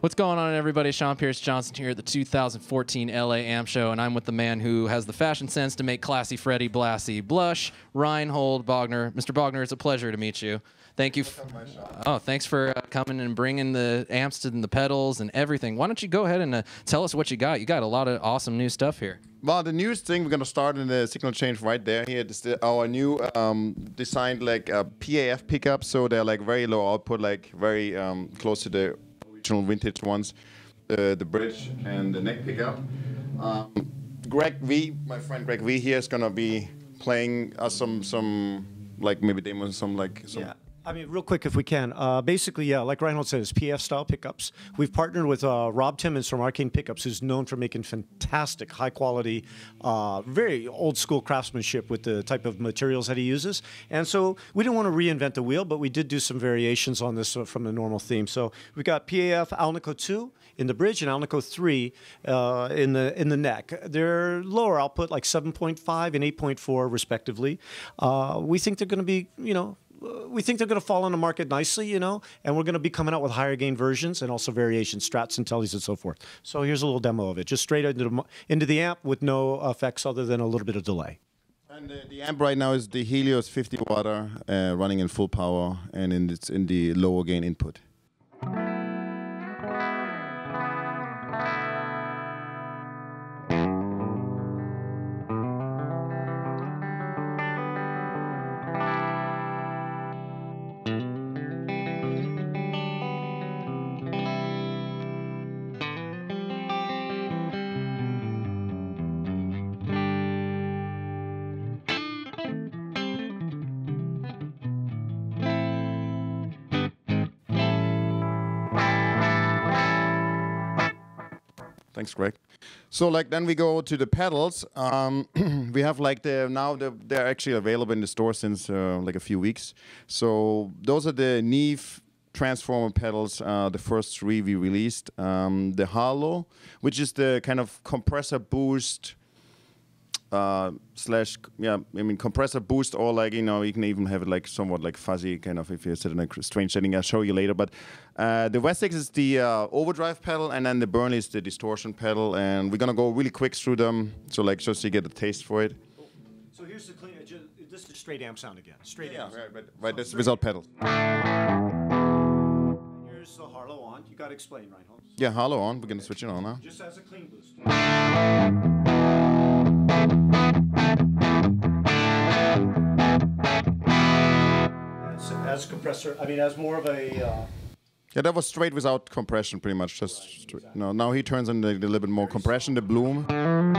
What's going on, everybody? Sean Pierce Johnson here at the 2014 LA Amp Show, and I'm with the man who has the fashion sense to make Classy Freddie Blassie blush, Reinhold Bogner. Mr. Bogner, it's a pleasure to meet you. Thank you. Thanks for coming and bringing the amps and the pedals and everything. Why don't you go ahead and tell us what you got? You got a lot of awesome new stuff here. Well, the newest thing, we're going to start in the signal change right there. Here, this is our new designed like PAF pickup, so they're like very low output, like very close to the original vintage ones. The bridge and the neck pickup. Greg V, my friend Greg V here is going to be playing us some like maybe demos, some. Yeah. I mean, real quick, if we can. Basically, yeah, like Reinhold says, PAF-style pickups. We've partnered with Rob Timmons from Arcane Pickups, who's known for making fantastic, high-quality, very old-school craftsmanship with the type of materials that he uses. And so we didn't want to reinvent the wheel, but we did do some variations on this from the normal theme. So we got PAF Alnico 2 in the bridge and Alnico 3 in the neck. They're lower output, like 7.5 and 8.4, respectively. We think they're going to be, we think they're going to fall on the market nicely, and we're going to be coming out with higher gain versions and also variations, strats and tellies and so forth. So here's a little demo of it, just straight into the amp with no effects other than a little bit of delay. And the amp right now is the Helios 50 watt running in full power, and it's in the lower gain input. Thanks, Greg. So then we go to the pedals. We have like they're actually available in the store since like a few weeks. So those are the Neve transformer pedals, the first 3 we released. The Halo, which is the kind of compressor boost compressor boost, or like, you can even have it like somewhat like fuzzy, kind of if you set in a strange setting. I'll show you later. But the Wessex is the overdrive pedal, and then the Burnley is the distortion pedal. And we're gonna go really quick through them, so like just so you get a taste for it. So here's the clean. This is straight amp sound again. Straight amp. Right. That's without pedals. Here's the Harlow on. You got to explain, Reinhold. Yeah, Harlow on. We're gonna switch it on now. Just as a clean boost. As compressor, as more of a... Yeah, that was straight without compression, pretty much. Just now he turns on a little bit more compression, the bloom. And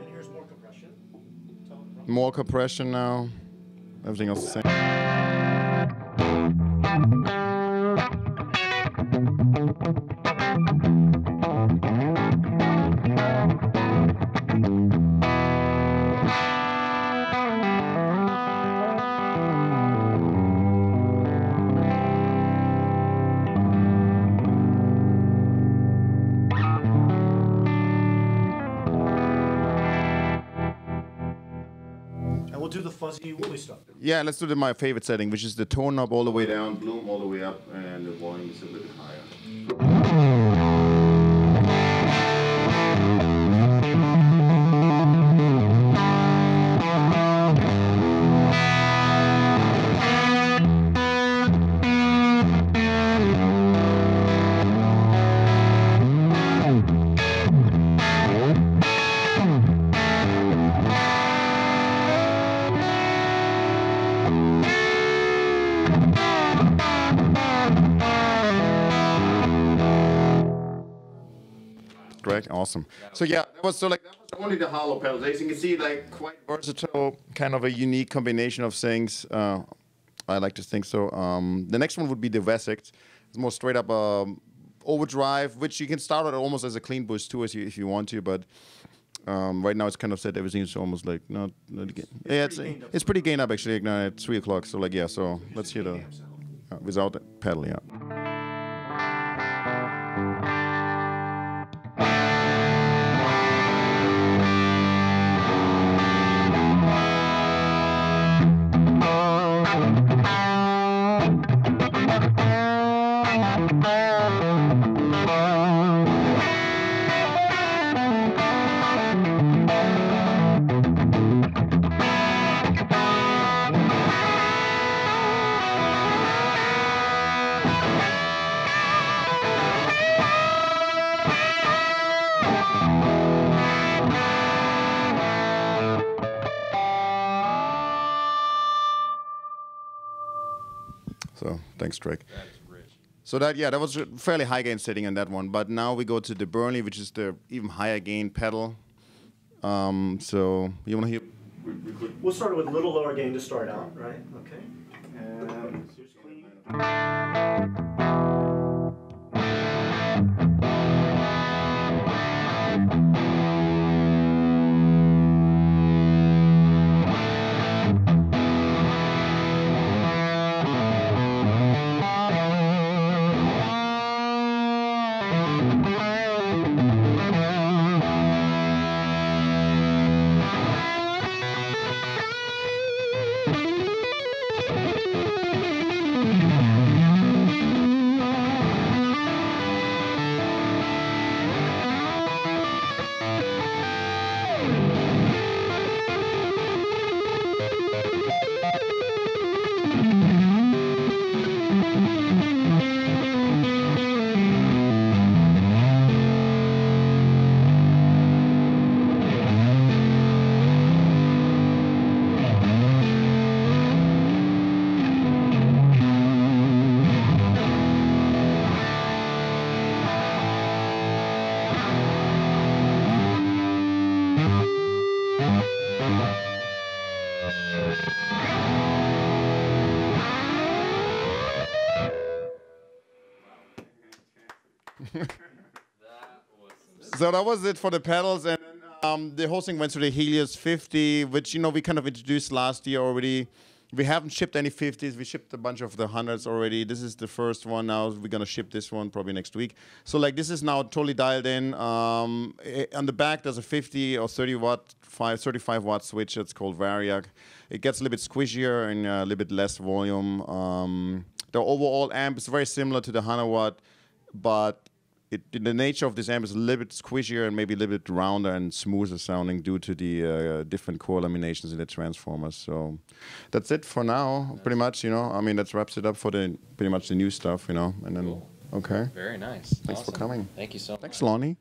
here's more compression. More compression now. Everything else the same. We'll do the fuzzy woolly stuff. Yeah, let's do my favorite setting, which is the tone knob all the way down, bloom all the way up, and the volume is a little bit higher. Correct, awesome. So yeah, that was only the hollow pedals. As you can see, like quite versatile, kind of a unique combination of things. I like to think so. The next one would be the Wessex. It's more straight up overdrive, which you can start it almost as a clean boost too, if you want to. But right now it's kind of set. Everything is almost like not again. Yeah, it's pretty gained up actually. At 3 o'clock. So like yeah. So let's hear the without the pedal. Yeah. So thanks, Drake. So that was a fairly high gain setting on that one. But now we go to the Burnley, which is the even higher gain pedal. So you want to hear? We'll start with a little lower gain to start out, right? Okay. And here's clean. So that was it for the pedals, and the whole thing went to the Helios 50, which we kind of introduced last year already. We haven't shipped any 50s. We shipped a bunch of the 100s already. This is the first one now. We're gonna ship this one probably next week. So like this is now totally dialed in. On the back there's a 50 or 35 watt switch. It's called Variac. It gets a little bit squishier and a little bit less volume. The overall amp is very similar to the 100 watt, but the nature of this amp is a little bit squishier and maybe a little bit rounder and smoother sounding due to the different core laminations in the transformers. So that's it for now, pretty much. I mean, that wraps it up for pretty much the new stuff. And then cool. Okay. Very nice. Thanks for coming. Thank you so much. Thanks, Lonnie.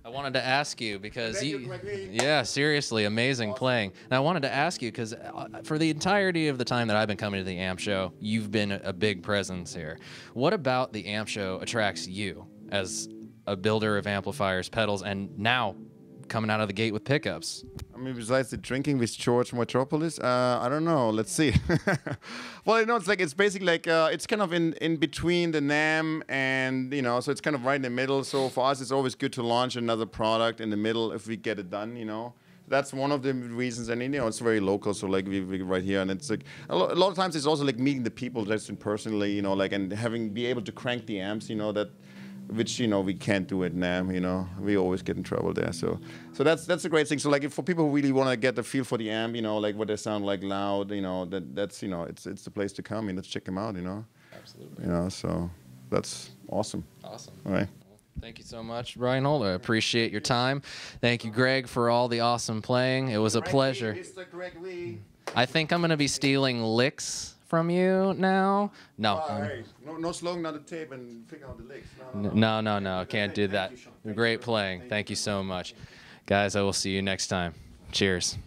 I wanted to ask you because you, seriously, amazing playing. And I wanted to ask you because for the entirety of the time that I've been coming to the amp show, you've been a big presence here. What about the amp show attracts you as a builder of amplifiers, pedals, and now coming out of the gate with pickups? I mean, besides the drinking with George Metropolis, I don't know. Let's see. Well, it's basically like it's kind of in between the NAMM and so it's kind of right in the middle. So for us, it's always good to launch another product in the middle if we get it done. That's one of the reasons, and it's very local. So like we right here, and it's like a lot of times it's also like meeting the people just in personally, and be able to crank the amps, which we can't do at NAMM. We always get in trouble there. So that's a great thing. So like for people who really want to get the feel for the amp, like what they sound like loud, that's it's the place to come. Let's check them out. Absolutely. So that's awesome. Awesome. All right. Thank you so much, Reinhold. I appreciate your time. Thank you, Greg, for all the awesome playing. It was a pleasure. Mr. Greg Lee. I think I'm going to be stealing licks from you now. No. Hey, no slowing down the tape and picking out the licks. No. Can't do that. Great playing. Thank you so much. Guys, I will see you next time. Cheers.